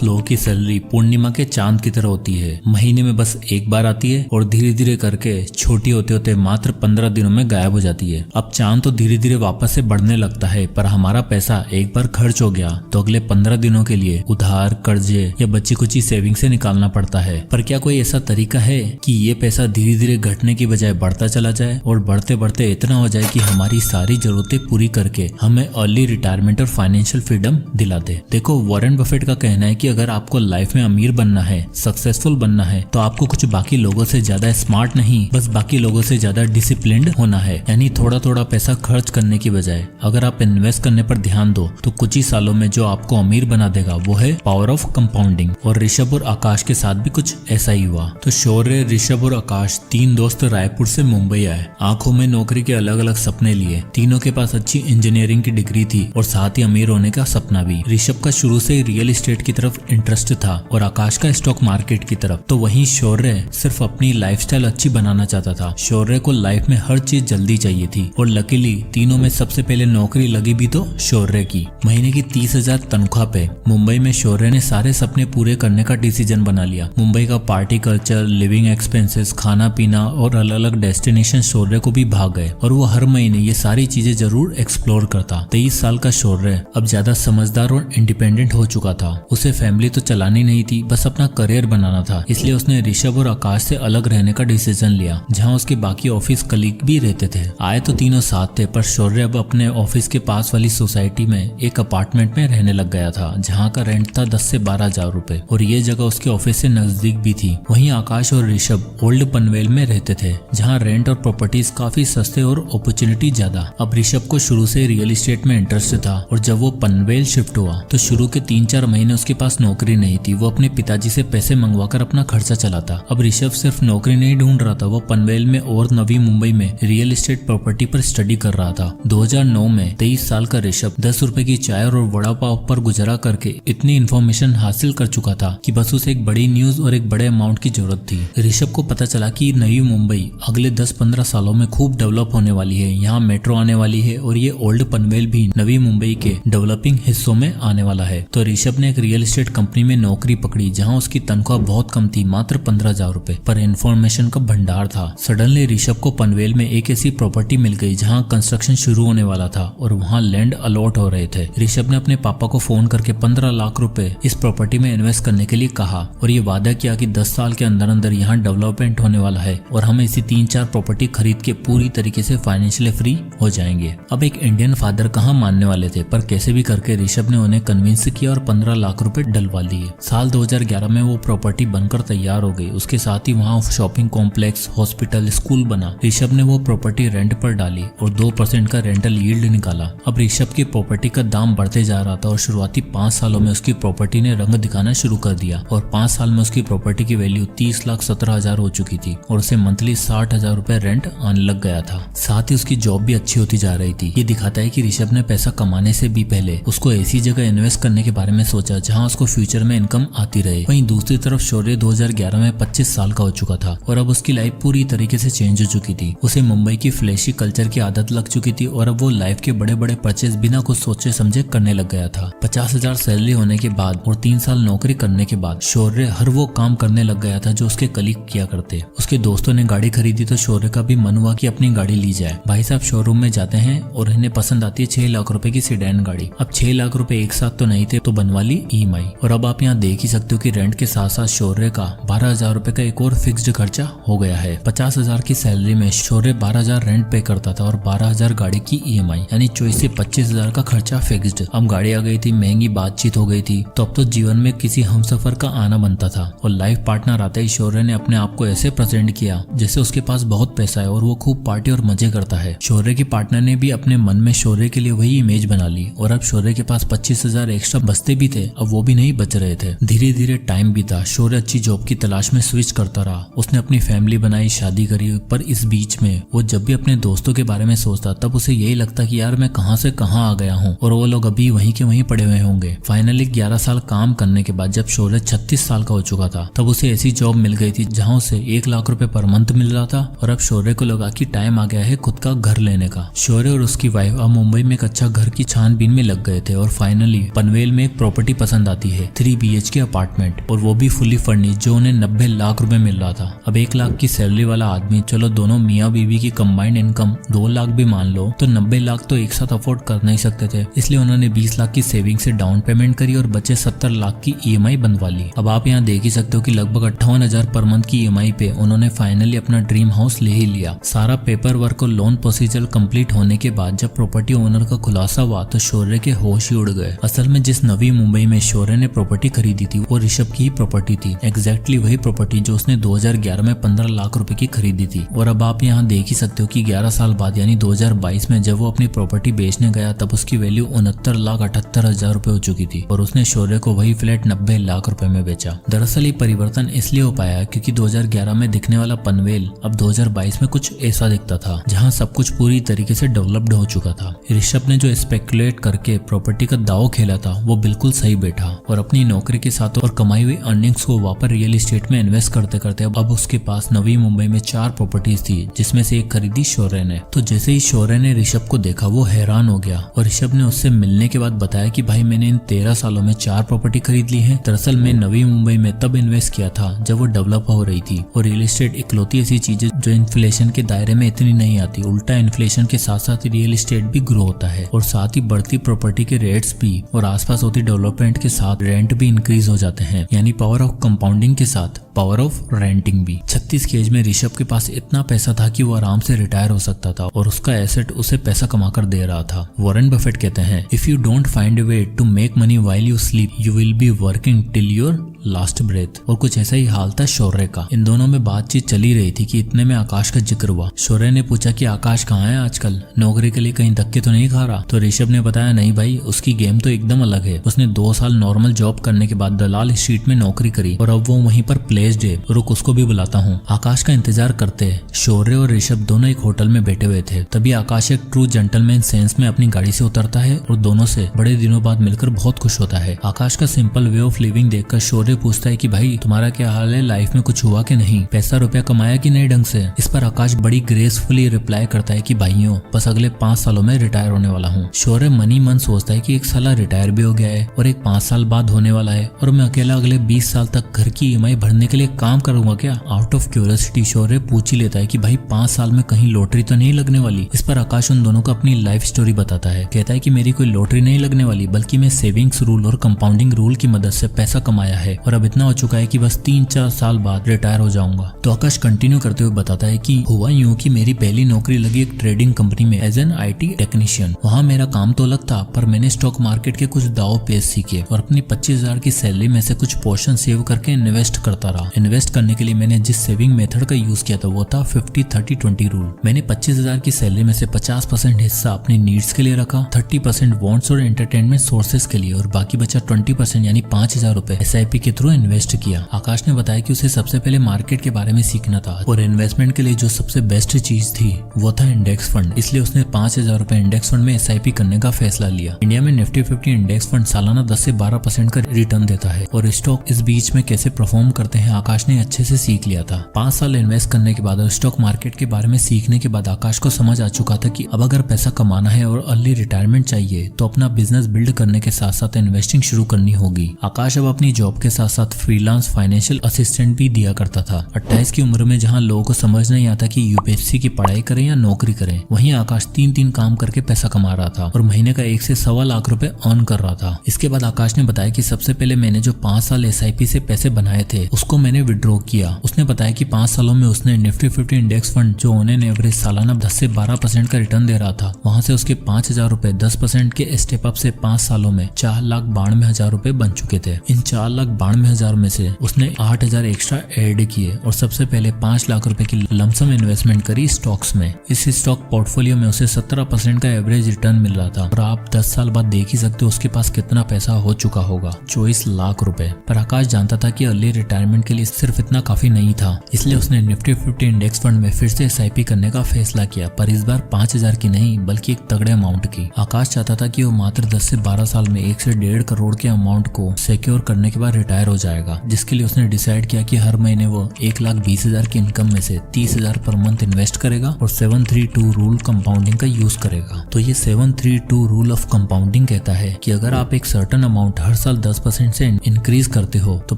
Boss लोगों की salary पूर्णिमा के चांद की तरह होती है। महीने में बस एक बार आती है और धीरे धीरे करके छोटी होते होते मात्र 15 दिनों में गायब हो जाती है। अब चांद तो धीरे धीरे वापस से बढ़ने लगता है, पर हमारा पैसा एक बार खर्च हो गया तो अगले 15 दिनों के लिए उधार, कर्जे या बची कुची सेविंग से निकालना पड़ता है। पर क्या कोई ऐसा तरीका है कि ये पैसा धीरे धीरे घटने की बजाय बढ़ता चला जाए और बढ़ते बढ़ते इतना हो जाए कि हमारी सारी जरूरतें पूरी करके हमें अर्ली रिटायरमेंट और फाइनेंशियल फ्रीडम दिला दे। देखो, वॉरेन बफेट का कहना है कि अगर आपको लाइफ में अमीर बनना है, सक्सेसफुल बनना है, तो आपको कुछ बाकी लोगों से ज्यादा स्मार्ट नहीं, बस बाकी लोगों से ज्यादा डिसिप्लिन्ड होना है। यानी थोड़ा थोड़ा पैसा खर्च करने की बजाय अगर आप इन्वेस्ट करने पर ध्यान दो तो कुछ ही सालों में जो आपको अमीर बना देगा वो है पावर ऑफ कंपाउंडिंग। और ऋषभ और आकाश के साथ भी कुछ ऐसा ही हुआ। तो शौर्य, ऋषभ और आकाश तीन दोस्त रायपुर से मुंबई आए। आंखों में नौकरी के अलग अलग सपने लिए। तीनों के पास अच्छी इंजीनियरिंग की डिग्री थी और साथ ही अमीर होने का सपना भी। ऋषभ का शुरू से ही रियल एस्टेट की तरफ इंटरेस्ट था और आकाश का स्टॉक मार्केट की तरफ। तो वहीं शौर्य सिर्फ अपनी लाइफस्टाइल अच्छी बनाना चाहता था। शौर्य को लाइफ में हर चीज जल्दी चाहिए थी और लकीली तीनों में सबसे पहले नौकरी लगी भी तो शौर्य की। महीने की 30,000 तनख्वाह पे मुंबई में शौर्य ने सारे सपने पूरे करने का डिसीजन बना लिया। मुंबई का पार्टी कल्चर, लिविंग एक्सपेंसेस, खाना पीना और अलग अलग डेस्टिनेशन शौर्य को भी भाग गए और वो हर महीने ये सारी चीजें जरूर एक्सप्लोर करता। 23 साल का शौर्य अब ज्यादा समझदार और इंडिपेंडेंट हो चुका था। उसे फैमिली तो चलानी नहीं थी, बस अपना करियर बनाना था। इसलिए उसने ऋषभ और आकाश से अलग रहने का डिसीजन लिया, जहाँ उसके बाकी ऑफिस कलीग भी रहते थे। आए तो तीनों साथ थे, पर शौर्य अब अपने ऑफिस के पास वाली सोसाइटी में एक अपार्टमेंट में रहने लग गया था, जहाँ का रेंट था 10 से 12 हजार रुपए और ये जगह उसके ऑफिस से नजदीक भी थी। वहीं आकाश और ऋषभ ओल्ड पनवेल में रहते थे, जहाँ रेंट और प्रॉपर्टीज काफी सस्ते और अपॉर्चुनिटी ज्यादा। अब ऋषभ को शुरू से रियल एस्टेट में इंटरेस्ट था और जब वो पनवेल शिफ्ट हुआ तो शुरू के 3-4 महीने उसके पास नौकरी नहीं थी। वो अपने पिताजी से पैसे मंगवाकर अपना खर्चा चलाता। अब ऋषभ सिर्फ नौकरी नहीं ढूंढ रहा था, वो पनवेल में और नवी मुंबई में रियल एस्टेट प्रॉपर्टी पर स्टडी कर रहा था। 2009 में 23 साल का ऋषभ 10 रुपए की चाय और वड़ा पाव पर गुजारा करके इतनी इन्फॉर्मेशन हासिल कर चुका था कि बस उसे एक बड़ी न्यूज और एक बड़े अमाउंट की जरूरत थी। ऋषभ को पता चला कि नई मुंबई अगले 10-15 सालों में खूब डेवलप होने वाली है। यहाँ मेट्रो आने वाली है और ये ओल्ड पनवेल भी नवी मुंबई के डेवलपिंग हिस्सों में आने वाला है। तो ऋषभ ने एक रियल एस्टेट कंपनी में नौकरी पकड़ी, जहाँ उसकी तनख्वाह बहुत कम थी, मात्र 15,000 रुपए, पर इन्फॉर्मेशन का भंडार था। सडनली ऋषभ को पनवेल में एक ऐसी प्रॉपर्टी मिल गई जहाँ कंस्ट्रक्शन शुरू होने वाला था और वहाँ लैंड अलॉट हो रहे थे। ऋषभ ने अपने पापा को फोन करके 15 लाख रुपए इस प्रॉपर्टी में इन्वेस्ट करने के लिए कहा और ये वादा किया कि 10 साल के अंदर अंदर यहाँ डेवलपमेंट होने वाला है और हम इसी 3-4 प्रॉपर्टी खरीद के पूरी तरीके से फाइनेंशियली फ्री हो जाएंगे। अब एक इंडियन फादर कहाँ मानने वाले थे, पर कैसे भी करके ऋषभ ने उन्हें कन्विंस किया और 15 लाख रुपए डलवा लिए। साल 2011 में वो प्रॉपर्टी बनकर तैयार हो गई। उसके साथ ही वहाँ शॉपिंग कॉम्प्लेक्स, हॉस्पिटल, स्कूल बना। ऋषभ ने वो प्रॉपर्टी रेंट पर डाली और 2% का रेंटल यील्ड निकाला। अब ऋषभ की प्रॉपर्टी का दाम बढ़ते जा रहा था और शुरुआती 5 सालों में उसकी प्रॉपर्टी ने रंग दिखाना शुरू कर दिया और 5 साल में उसकी प्रॉपर्टी की वैल्यू 30,17,000 हो चुकी थी और उसे मंथली 60,000 रुपए रेंट आने लग गया था। साथ ही उसकी जॉब भी अच्छी होती जा रही थी। ये दिखाता है कि ऋषभ ने पैसा कमाने से भी पहले उसको ऐसी जगह इन्वेस्ट करने के बारे में सोचा जहां उसको फ्यूचर में इनकम आती रहे। वहीं दूसरी तरफ शौर्य 2011 में 25 साल का हो चुका था और अब उसकी लाइफ पूरी तरीके से चेंज हो चुकी थी। उसे मुंबई की फ्लैशी कल्चर की आदत लग चुकी थी और अब वो लाइफ के बड़े बड़े परचेज बिना कुछ सोचे समझे करने लग गया था। 50,000 सैलरी होने के बाद और 3 साल नौकरी करने के बाद शौर्य हर वो काम करने लग गया था जो उसके कलीग किया करते। उसके दोस्तों ने गाड़ी खरीदी तो शौर्य का भी मन हुआ कि अपनी गाड़ी ली जाए। भाई साहब शोरूम में जाते हैं और इन्हें पसंद आती है 6 लाख रुपए की सेडान गाड़ी। अब 6 लाख रुपए एक साथ तो नहीं थे तो बनवा ली EMI। और अब आप यहाँ देख ही सकते हो कि रेंट के साथ साथ शौर्य का 12,000 रुपए का एक और फिक्स्ड खर्चा हो गया है। 50,000 की सैलरी में शौर्य 12,000 रेंट पे करता था और 12,000 गाड़ी की EMI, यानी 24 से 25,000 का खर्चा फिक्स्ड। अब गाड़ी आ गई थी, महंगी बातचीत हो गई थी, तो अब तो जीवन में किसी हमसफर का आना बनता था। और लाइफ पार्टनर आते ही शौर्य ने अपने आप को ऐसे प्रेजेंट किया जैसे उसके पास बहुत पैसा है और वो खूब पार्टी और मजे करता है। शौर्य की पार्टनर ने भी अपने मन में शौर्य के लिए वही इमेज बना ली और अब शौर्य के पास 25,000 एक्स्ट्रा बचते भी थे, अब वो भी नहीं बच रहे थे। धीरे धीरे टाइम बीता। शौर्य अच्छी जॉब की तलाश में स्विच करता रहा। उसने अपनी फैमिली बनाई, शादी करी, पर इस बीच में वो जब भी अपने दोस्तों के बारे में सोचता तब उसे यही लगता कि यार मैं कहां से कहां आ गया हूं और वो लोग अभी वहीं के वहीं पड़े हुए होंगे। फाइनली 11 साल काम करने के बाद जब शौर्य 36 साल का हो चुका था तब उसे ऐसी जॉब मिल गई थी जहां उसे 1 लाख रुपए पर मंथ मिल रहा था और अब शौर्य को लगा कि टाइम आ गया है खुद का घर लेने का। शौर्य और उसकी वाइफ अब मुंबई में एक अच्छा घर की छानबीन में लग गए थे और फाइनली पनवेल में एक प्रॉपर्टी पसंद आती आती है 3 BHK अपार्टमेंट, और वो भी फुली फर्निश, जो उन्हें 90 लाख रुपए मिल रहा था। अब 1 लाख की सैलरी वाला आदमी, चलो दोनों मियाँ बीवी की कंबाइंड इनकम 2 लाख भी मान लो, तो 90 लाख तो एक साथ अफोर्ड कर नहीं सकते थे। इसलिए उन्होंने 20 लाख की सेविंग से डाउन पेमेंट करी और बचे 70 लाख की EMI बनवा ली। अब आप यहाँ देख ही सकते हो कि लगभग 58,000 पर मंथ की EMI पे उन्होंने फाइनली अपना ड्रीम हाउस ले ही लिया। सारा पेपर वर्क और लोन प्रोसीजर कंप्लीट होने के बाद जब प्रॉपर्टी ओनर का खुलासा हुआ तो शौर्य के होश ही उड़ गए। असल में जिस नवी मुंबई में शौर्य ने प्रॉपर्टी खरीदी थी वो ऋषभ की ही प्रॉपर्टी थी, एग्जैक्टली वही प्रॉपर्टी जो उसने 2011 में 15 लाख रुपए की खरीदी थी। और अब आप यहाँ देख ही सकते हो कि 11 साल बाद यानी 2022 में जब वो अपनी प्रॉपर्टी बेचने गया तब उसकी वैल्यू 69,78,000 रुपए हो चुकी थी और उसने शौर्य को वही फ्लैट 90 लाख रुपए में बेचा। दरअसल ये परिवर्तन इसलिए हो पाया क्योंकि 2011 में दिखने वाला पनवेल अब 2022 में कुछ ऐसा दिखता था जहाँ सब कुछ पूरी तरीके से डेवलप्ड हो चुका था। ऋषभ ने जो स्पेकुलेट करके प्रॉपर्टी का दाव खेला था वो बिल्कुल सही बैठा और अपनी नौकरी के साथ और कमाई हुई अर्निंग्स को वापस रियल एस्टेट में इन्वेस्ट करते करते अब उसके पास नवी मुंबई में 4 प्रॉपर्टीज थी, जिसमें से एक खरीदी शौर्य ने। तो जैसे ही शौर्य ने ऋषभ को देखा वो हैरान हो गया और ऋषभ ने उससे मिलने के बाद बताया कि भाई मैंने इन 13 सालों में 4 प्रॉपर्टी खरीद ली है। दरअसल मैं नवी मुंबई में तब इन्वेस्ट किया था जब वो डेवलप हो रही थी और रियल एस्टेट इकलौती ऐसी चीज है जो इन्फ्लेशन के दायरे में इतनी नहीं आती, उल्टा इन्फ्लेशन के साथ साथ रियल एस्टेट भी ग्रो होता है और साथ ही बढ़ती प्रॉपर्टी के रेट्स भी और आसपास होती डेवलपमेंट के साथ रेंट भी इंक्रीज हो जाते हैं, यानी पावर ऑफ कंपाउंडिंग के साथ पावर ऑफ रेंटिंग भी। 36 की एज में ऋषभ के पास इतना पैसा था कि वो आराम से रिटायर हो सकता था और उसका एसेट उसे पैसा कमाकर दे रहा था। वॉरेन बफेट कहते हैं, if you don't find a way to make money while you sleep you will be working till your last breath. और कुछ ऐसा ही हाल था शौर्य का। इन दोनों में बातचीत चली रही थी कि इतने में आकाश का जिक्र हुआ। शौर्य ने पूछा कि आकाश कहाँ है आजकल, नौकरी के लिए कहीं धक्के तो नहीं खा रहा? तो ऋषभ ने बताया, नहीं भाई, उसकी गेम तो एकदम अलग है। उसने 2 साल नॉर्मल जॉब करने के बाद दलाल स्ट्रीट में नौकरी करी और अब वो वहीं पर प्लेस्ड है। रुक, उसको भी बुलाता हूँ। आकाश का इंतजार करते हैं शौर्य और ऋषभ दोनों एक होटल में बैठे हुए थे। तभी आकाश एक ट्रू जेंटलमैन सेंस में अपनी गाड़ी से उतरता है और दोनों से बड़े दिनों बाद मिलकर बहुत खुश होता है। आकाश का सिंपल वे ऑफ लिविंग देखकर शौर्य पूछता है कि भाई तुम्हारा क्या हाल है, लाइफ में कुछ हुआ कि नहीं, पैसा रुपया कमाया कि नहीं ढंग से? इस पर आकाश बड़ी ग्रेसफुली रिप्लाई करता है कि भाइयों बस अगले 5 सालों में रिटायर होने वाला हूँ। शौर्य मनी मन सोचता है कि एक साला रिटायर भी हो गया है और एक 5 साल बाद होने वाला है और मैं अकेला अगले 20 साल तक घर की EMI भरने के लिए काम करूंगा क्या? आउट ऑफ क्यूरियोसिटी शौर्य पूछ ही लेता है कि भाई 5 साल में कहीं लॉटरी तो नहीं लगने वाली? इस पर आकाश उन दोनों को अपनी लाइफ स्टोरी बताता है। कहता है कि मेरी कोई लॉटरी नहीं लगने वाली, बल्कि मैं सेविंग्स रूल और कंपाउंडिंग रूल की मदद से पैसा कमाया है और अब इतना हो चुका है कि बस 3-4 साल बाद रिटायर हो जाऊंगा। तो आकाश कंटिन्यू करते हुए बताता है कि हुआ यूं कि मेरी पहली नौकरी लगी एक ट्रेडिंग कंपनी में एज एन IT टेक्नीशियन। वहाँ मेरा काम तो अलग था पर मैंने स्टॉक मार्केट के कुछ दाव पेश सीखे और अपनी 25,000 की सैलरी में से कुछ पोर्शन सेव करके इन्वेस्ट करता रहा। इन्वेस्ट करने के लिए मैंने जिस सेविंग मेथड का यूज किया था वो था 50-30-20 रूल। मैंने 25,000 की सैलरी में से 50% हिस्सा अपनी नीड्स के लिए रखा, 30% वॉन्ट्स और एंटरटेनमेंट सोर्सेज के लिए और बाकी बचा 20% यानी 5,000 रुपए SIP के थ्रू इन्वेस्ट किया। आकाश ने बताया कि उसे सबसे पहले मार्केट के बारे में सीखना था और इन्वेस्टमेंट के लिए जो सबसे बेस्ट चीज थी वो था इंडेक्स फंड। इसलिए उसने 5,000 रुपए इंडेक्स फंड में SIP करने का फैसला लिया। इंडिया में निफ्टी 50 इंडेक्स फंड सालाना 10 से 12% का रिटर्न देता है और स्टॉक इस बीच में कैसे परफॉर्म करते हैं आकाश ने अच्छे से सीख लिया था। 5 साल इन्वेस्ट करने के बाद और स्टॉक मार्केट के बारे में सीखने के बाद आकाश को समझ आ चुका था कि अब अगर पैसा कमाना है और अर्ली रिटायरमेंट चाहिए तो अपना बिजनेस बिल्ड करने के साथ साथ इन्वेस्टिंग शुरू करनी होगी। आकाश अब अपनी जॉब के साथ साथ फ्रीलांस फाइनेंशियल असिस्टेंट भी दिया करता था। 28 की उम्र में जहां लोगों को समझ नहीं आता कि UPSC की पढ़ाई करें या नौकरी करें, वहीं आकाश 3 काम करके पैसा कमा रहा था और महीने का 1 से 1.25 लाख रुपए अर्न कर रहा था। इसके बाद आकाश ने बताया कि सबसे पहले मैंने जो 5 साल SIP से पैसे बनाए थे उसको मैंने विड्रॉ किया। उसने बताया कि 5 सालों में उसने निफ्टी 50 इंडेक्स फंड जो उन्हें एवरेज सालाना 10 से 12% का रिटर्न दे रहा था, वहां से उसके 5,000 रुपए 10% के स्टेप अप से 5 सालों में 4,92,000 रुपए बन चुके थे। इन 4,92,000 में से उसने 8,000 एक्स्ट्रा ऐड किए और सबसे पहले 5 लाख रुपए की लमसम इन्वेस्टमेंट करी स्टॉक्स में। इस स्टॉक पोर्टफोलियो में उसे 17% का एवरेज रिटर्न मिल रहा था और आप 10 साल बाद देख ही सकते हो उसके पास कितना पैसा हो चुका होगा, 24 लाख रुपए। पर आकाश जानता था कि अर्ली रिटायरमेंट के लिए सिर्फ इतना काफी नहीं था, इसलिए उसने निफ्टी 50 इंडेक्स फंड में फिर से SIP करने का फैसला किया, पर इस बार 5,000 की नहीं बल्कि एक तगड़े अमाउंट की। आकाश चाहता था कि वो मात्र 10 से 12 साल में 1 से 1.5 करोड़ के अमाउंट को सिक्योर करने के बाद रिटायर रिटायर हो जाएगा, जिसके लिए उसने डिसाइड किया कि हर महीने वो 1,20,000 की इनकम में से 30,000 पर मंथ इन्वेस्ट करेगा और 732 रूल कंपाउंडिंग का यूज करेगा। तो ये 732 रूल ऑफ कंपाउंडिंग कहता है कि अगर आप एक सर्टेन अमाउंट हर साल 10% से इंक्रीज करते हो तो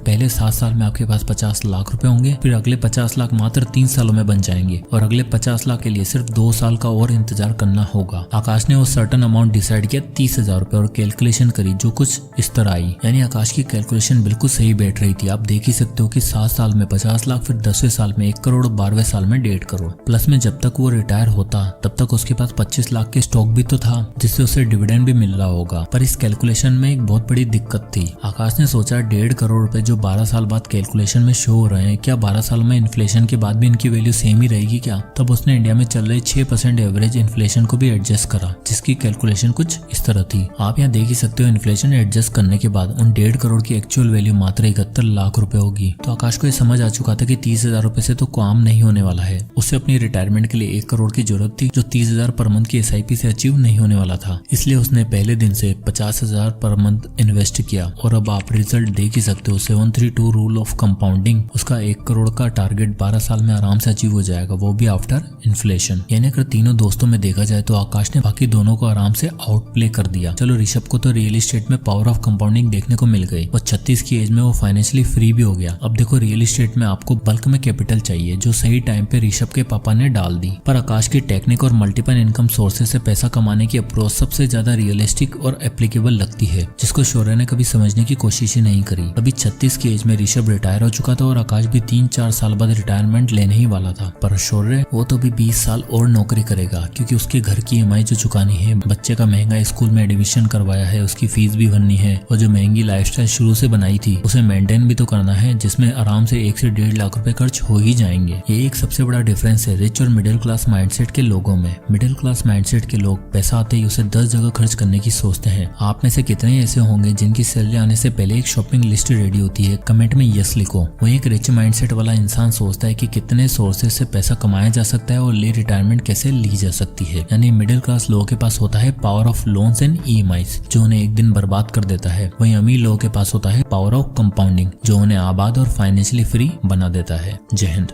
पहले 7 साल में आपके पास 50 लाख रुपए होंगे, फिर अगले 50 लाख मात्र 3 सालों में बन जाएंगे और अगले 50 लाख के लिए सिर्फ 2 साल का और इंतजार करना होगा। आकाश ने वो सर्टेन अमाउंट डिसाइड किया 30,000 रुपए और कैलकुलेशन करी जो कुछ इस तरह आई। यानी आकाश की कैलकुलेशन बिल्कुल सही बैठ रही थी। आप देख ही सकते हो कि 7 साल में 50 लाख, फिर 10वें साल में 1 करोड़, 12वें साल में 1.5 करोड़। प्लस में जब तक वो रिटायर होता तब तक उसके पास 25 लाख के स्टॉक भी तो था जिससे उसे डिविडेंड भी मिल रहा होगा। पर इस कैलकुलेशन में एक बहुत बड़ी दिक्कत थी। आकाश ने सोचा 1.5 करोड़ रुपए जो 12 साल बाद कैलकुलेशन में शो हो रहे हैं, क्या 12 साल में इन्फ्लेशन के बाद भी इनकी वैल्यू सेम ही रहेगी क्या? तब उसने इंडिया में चल रही 6% एवरेज इन्फ्लेशन को भी एडजस्ट करा, जिसकी कैलकुलेशन कुछ इस तरह थी। आप यहाँ देख ही सकते हो इन्फ्लेशन एडजस्ट करने के बाद उन 1.5 करोड़ की एक्चुअल वैल्यू मात्र 71 लाख रुपए होगी। तो आकाश को ये समझ आ चुका था कि 30,000 रुपए से तो काम नहीं होने वाला है। उसे अपनी रिटायरमेंट के लिए 1 करोड़ की जरूरत थी जो 30,000 पर मंथ की SIP से अचीव नहीं होने वाला था। इसलिए उसने पहले दिन से 50,000 पर मंथ इन्वेस्ट किया और अब आप रिजल्ट देख ही सकते हो। 732 रूल ऑफ कंपाउंडिंग, उसका 1 करोड़ का टारगेट 12 साल में आराम से अचीव हो जाएगा, वो भी आफ्टर इन्फ्लेशन। यानी अगर तीनों दोस्तों में देखा जाए तो आकाश ने बाकी दोनों को आराम से आउट प्ले कर दिया। चलो ऋषभ को तो रियल एस्टेट में पावर ऑफ कंपाउंडिंग देखने को मिल गई और 36 की एज में वो फाइनेंशियली फ्री भी हो गया। अब देखो रियल एस्टेट में आपको बल्क में कैपिटल चाहिए जो सही टाइम पे ऋषभ के पापा ने डाल दी। पर आकाश की टेक्निक और मल्टीपल इनकम सोर्सेज से पैसा कमाने की अप्रोच सबसे ज्यादा रियलिस्टिक और एप्लीकेबल लगती है, जिसको शौर्य ने कभी समझने की कोशिश ही नहीं करी। अभी 36 की एज में ऋषभ रिटायर हो चुका था और आकाश भी 3-4 साल बाद रिटायरमेंट लेने ही वाला था। पर शौर्य वो तो भी 20 साल और नौकरी करेगा क्योंकि उसके घर की EMI जो चुकानी है, बच्चे का महंगा स्कूल में एडमिशन करवाया है, उसकी फीस भी भरनी है और जो महंगी लाइफस्टाइल शुरू से बनाई थी उसे मेंटेन भी तो करना है, जिसमें आराम से 1 से 1.5 लाख रुपए खर्च हो ही जाएंगे। ये एक सबसे बड़ा डिफरेंस है रिच और मिडिल क्लास माइंडसेट के लोगों में। मिडिल क्लास माइंडसेट के लोग पैसा आते ही उसे 10 जगह खर्च करने की सोचते हैं। आप में से कितने ऐसे होंगे जिनकी सैलरी आने से पहले एक शॉपिंग लिस्ट रेडी होती है? कमेंट में यस लिखो। वहीं एक रिच माइंडसेट वाला इंसान सोचता है कि कितने सोर्सेज से पैसा कमाया जा सकता है और ले रिटायरमेंट कैसे ली जा सकती है। यानी मिडिल क्लास लोगों के पास होता है power of loans and EMIs जो उन्हें एक दिन बर्बाद कर देता है। वहीं अमीर लोगों के पास होता है पावर ऑफ कंपाउंडिंग जो उन्हें आबाद और फाइनेंशियली फ्री बना देता है। जय हिंद।